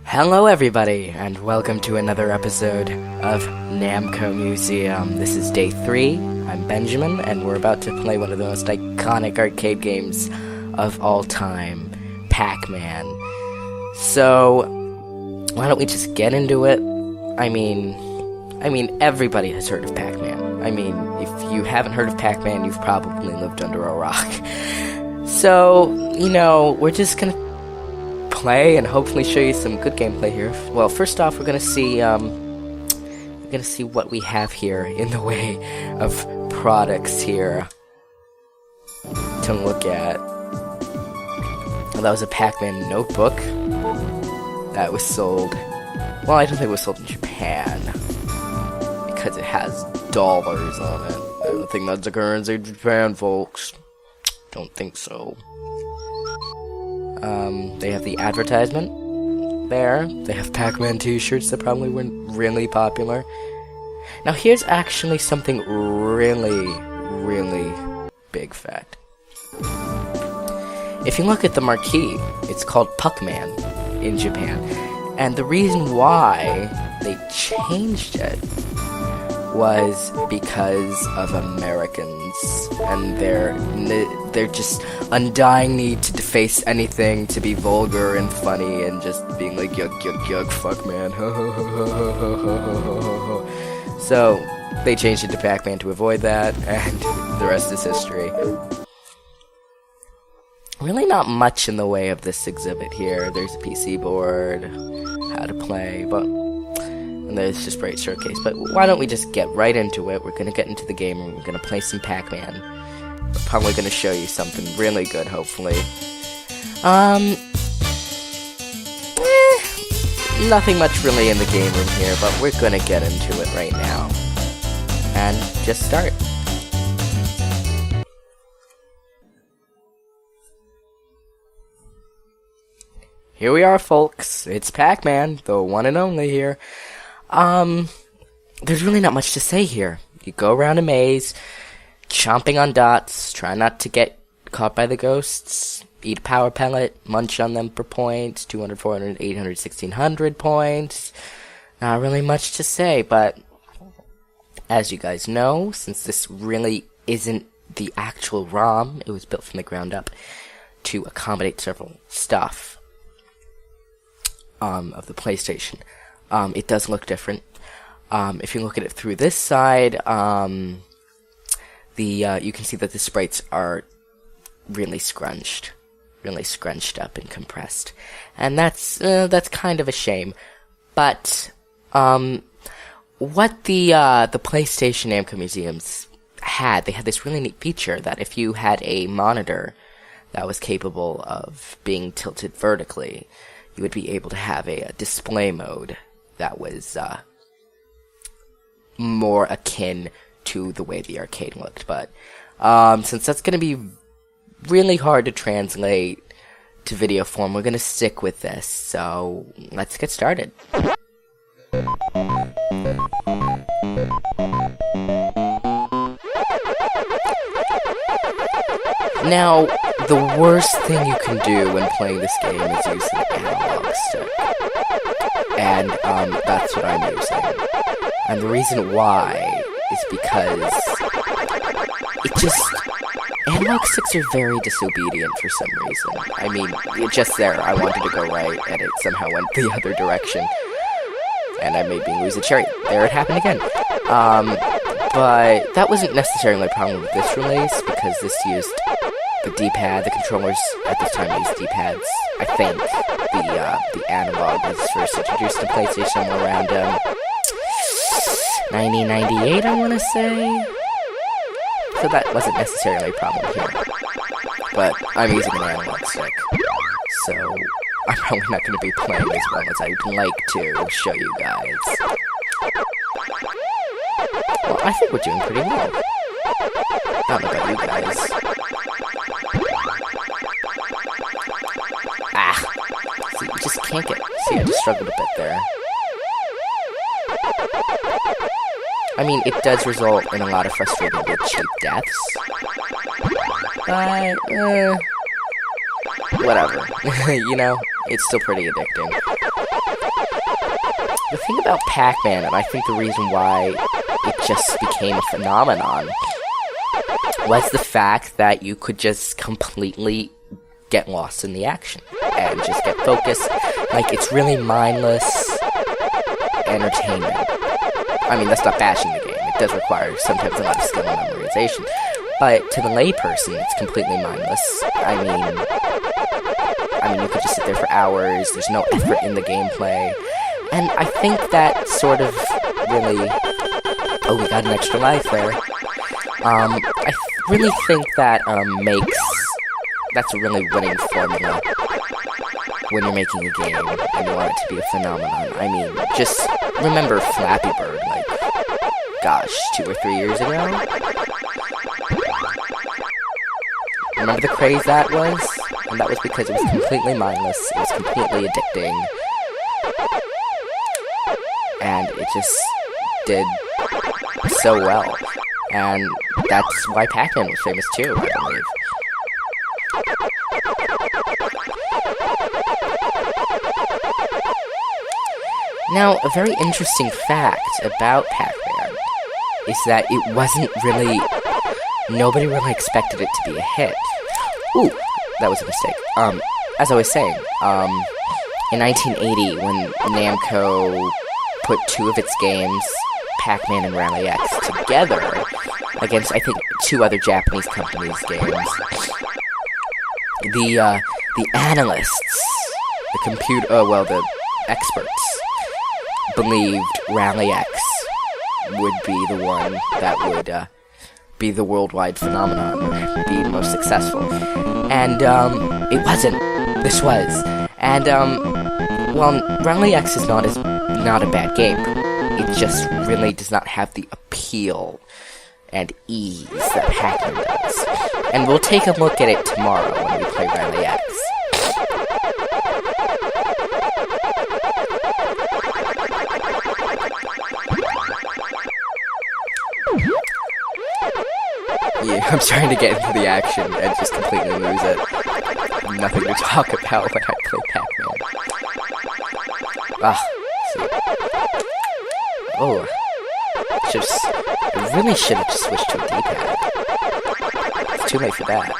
Hello everybody, and welcome to another episode of Namco Museum. This is day 3, I'm Benjamin, and we're about to play one of the most iconic arcade games of all time, Pac-Man. So, why don't we just get into it? I mean, everybody has heard of Pac-Man. I mean, if you haven't heard of Pac-Man, you've probably lived under a rock. So, we're just gonna play and hopefully show you some good gameplay here. Well, first off, we're gonna see what we have here in the way of products here to look at. Well, that was a Pac-Man notebook that was sold. Well, I don't think it was sold in Japan because it has dollars on it. I don't think that's the currency in Japan, folks. Don't think so. They have the advertisement there. They have Pac-Man t-shirts that probably weren't really popular. Now here's actually something really, really big fact. If you look at the marquee, it's called Pac-Man in Japan. And the reason why they changed it was because of Americans and their just undying need to deface anything, to be vulgar and funny and just being like yuck yuck yuck fuck man. So they changed it to Pac-Man to avoid that, and the rest is history. Really not much in the way of this exhibit here. There's a PC board, how to play, and there's just Bright Showcase. But why don't we just get right into it? We're gonna get into the game and we're gonna play some Pac-Man. We're probably gonna show you something really good, hopefully. Nothing much really in the game room here, but we're gonna get into it right now. And just start. Here we are, folks. It's Pac-Man, the one and only here. There's really not much to say here. You go around a maze, chomping on dots, try not to get caught by the ghosts, eat a power pellet, munch on them for points, 200, 400, 800, 1600 points. Not really much to say, but as you guys know, since this really isn't the actual ROM, it was built from the ground up to accommodate several stuff of the PlayStation. It does look different. If you look at it through this side, you can see that the sprites are really scrunched up and compressed, and that's kind of a shame. But what the PlayStation Namco Museums had, they had this really neat feature that if you had a monitor that was capable of being tilted vertically, you would be able to have a display mode that was more akin to the way the arcade looked. But since that's going to be really hard to translate to video form, we're going to stick with this. So let's get started. Now, the worst thing you can do when playing this game is use an analog stick. And that's what I'm using. And the reason why is because analog sticks are very disobedient for some reason. I mean, just there, I wanted to go right, and it somehow went the other direction. And I made me lose a cherry. There it happened again. But that wasn't necessarily my problem with this release, because this used the D-pad. The controllers at this time used D-pads. I think the analog was first introduced to PlayStation around 1998, I want to say. So that wasn't necessarily a problem here. But I'm using an analog stick, so I'm probably not going to be playing as well as I'd like to show you guys. Well, I think we're doing pretty well. I don't know about you guys. See, you just can't get... See, I just struggled a bit there. I mean, it does result in a lot of frustrating cheap deaths. But, whatever. You know, it's still pretty addicting. The thing about Pac-Man, and I think the reason why it just became a phenomenon, was the fact that you could just completely get lost in the action and just get focused. Like, it's really mindless entertainment. I mean, that's not bashing the game. It does require sometimes a lot of skill and memorization. But to the layperson, it's completely mindless. I mean, you could just sit there for hours. There's no effort in the gameplay. And I think that sort of really... Oh, we got an extra life there. I really think that that's a really winning formula when you're making a game and you want it to be a phenomenon. I mean, just remember Flappy Bird, like, gosh, 2 or 3 years ago? Remember the craze that was? And that was because it was completely mindless, it was completely addicting, and it just did so well. And that's why Pac-Man was famous too, I believe. Now, a very interesting fact about Pac-Man is that it wasn't really... Nobody really expected it to be a hit. Ooh, that was a mistake. As I was saying, in 1980, when Namco put 2 of its games, Pac-Man and Rally X, together against, I think, 2 other Japanese companies' games, the analysts, the experts, believed Rally X would be the one that would be the worldwide phenomenon, or be most successful. And it wasn't. This was. And well, Rally X is not a bad game. It just really does not have the appeal and ease that Pac-Man does. And we'll take a look at it tomorrow when we play Rally X. Yeah, I'm trying to get into the action and just completely lose it. Nothing to talk about when I play Pac-Man. See. Oh. I really should have just switched to a D-pad. It's too late for that.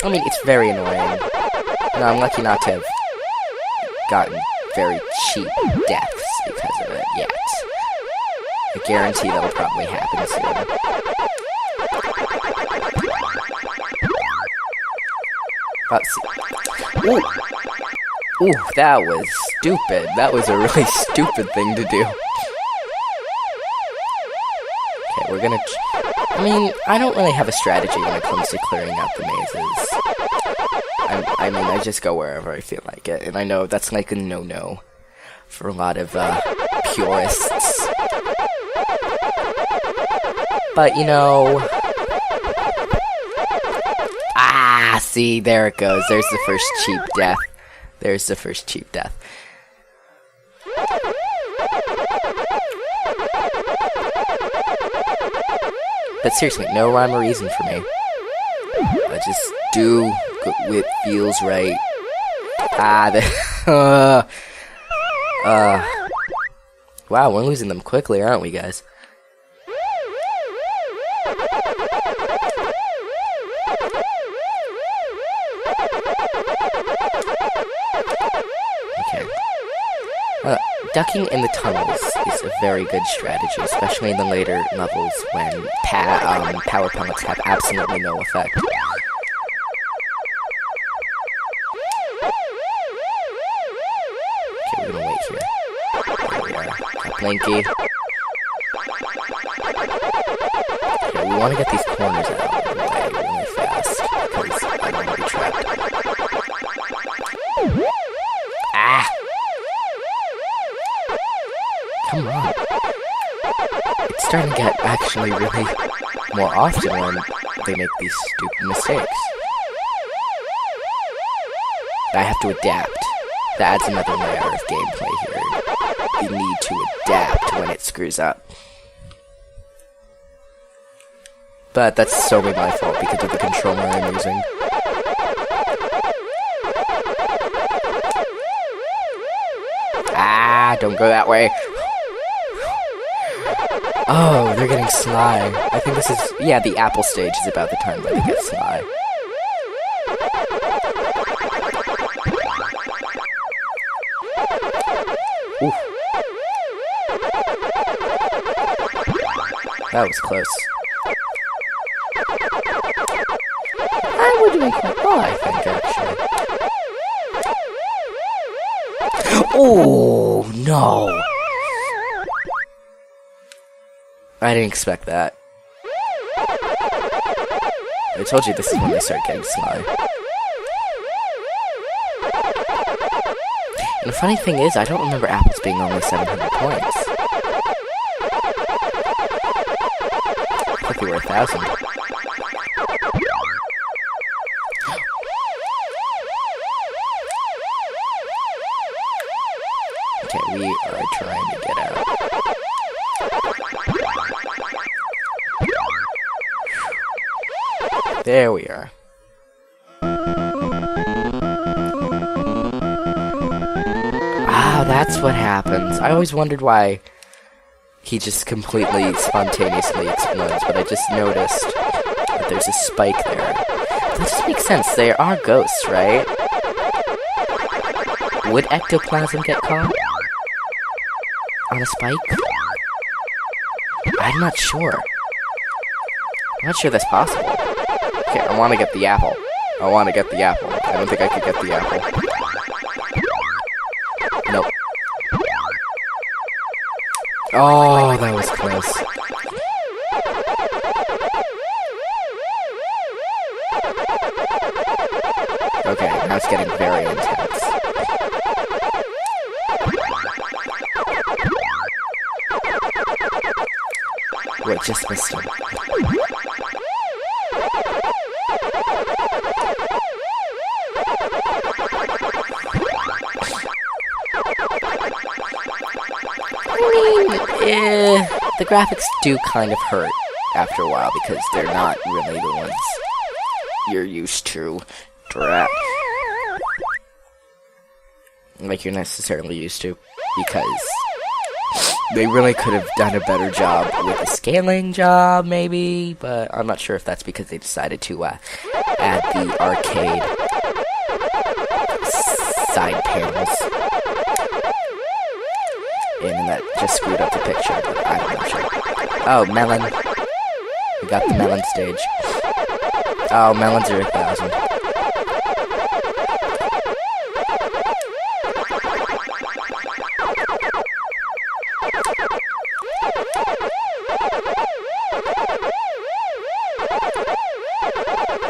I mean, it's very annoying. No, I'm lucky not to have gotten very cheap deaths because of it yet. I guarantee that'll probably happen soon. Let's see. Ooh, that was stupid. That was a really stupid thing to do. Okay, we're gonna... I mean, I don't really have a strategy when it comes to clearing out the mazes. I mean, I just go wherever I feel like it, and I know that's like a no-no for a lot of purists. But, you know... see, there it goes. There's the first cheap death. There's the first cheap death. But seriously, no rhyme or reason for me. I just do what feels right. Wow, we're losing them quickly, aren't we, guys? Okay. Ducking in the tunnels is a very good strategy, especially in the later levels when power pellets have absolutely no effect. Okay, we're gonna wait here. There we are. Got Blinky. Okay, we want to get these corners out of the way really fast, because I don't want to be trapped. Come on. It's starting to get actually really more often when they make these stupid mistakes. I have to adapt. That adds another layer of gameplay here. The need to adapt when it screws up. But that's solely my fault because of the controller I'm using. Ah, don't go that way. Oh, they're getting sly. I think this is... Yeah, the apple stage is about the time where they get sly. Ooh. That was close. We're doing quite well, I think, actually. Oh, no! I didn't expect that. I told you this is when they start getting sly. And the funny thing is, I don't remember apples being only 700 points. I thought they were 1,000. Okay, we are trying to get out. There we are. Ah, that's what happens. I always wondered why he just completely spontaneously explodes, but I just noticed that there's a spike there. That just makes sense. They are ghosts, right? Would ectoplasm get caught on a spike? I'm not sure. I'm not sure that's possible. Okay, I want to get the apple. I want to get the apple. I don't think I could get the apple. Nope. Oh, that was close. Okay, now it's getting very intense. Wait, just missed him. The graphics do kind of hurt after a while because they're not really the ones you're used to. Like you're necessarily used to, because they really could have done a better job with the scaling job, maybe, but I'm not sure if that's because they decided to add the arcade side panels. And that just screwed up the picture, but I'm not sure. Oh, melon. We got the melon stage. Oh, melons are 1,000.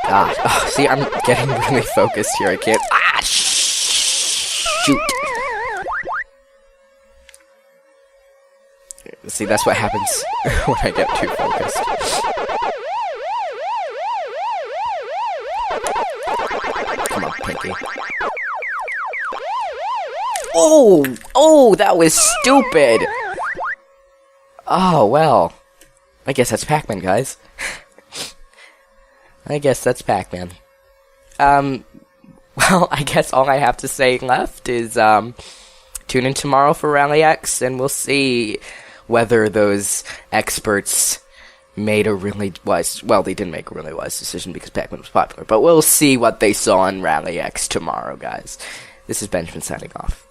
God. Oh, see, I'm getting really focused here. I can't... Ah, shoot. See, that's what happens when I get too focused. Come on, Pinky. Oh! Oh, that was stupid! Oh, well. I guess that's Pac-Man, guys. I guess that's Pac-Man. Well, I guess all I have to say left is, tune in tomorrow for Rally X, and we'll see whether those experts made a really wise... Well, they didn't make a really wise decision because Pac-Man was popular, but we'll see what they saw in Rally X tomorrow, guys. This is Benjamin signing off.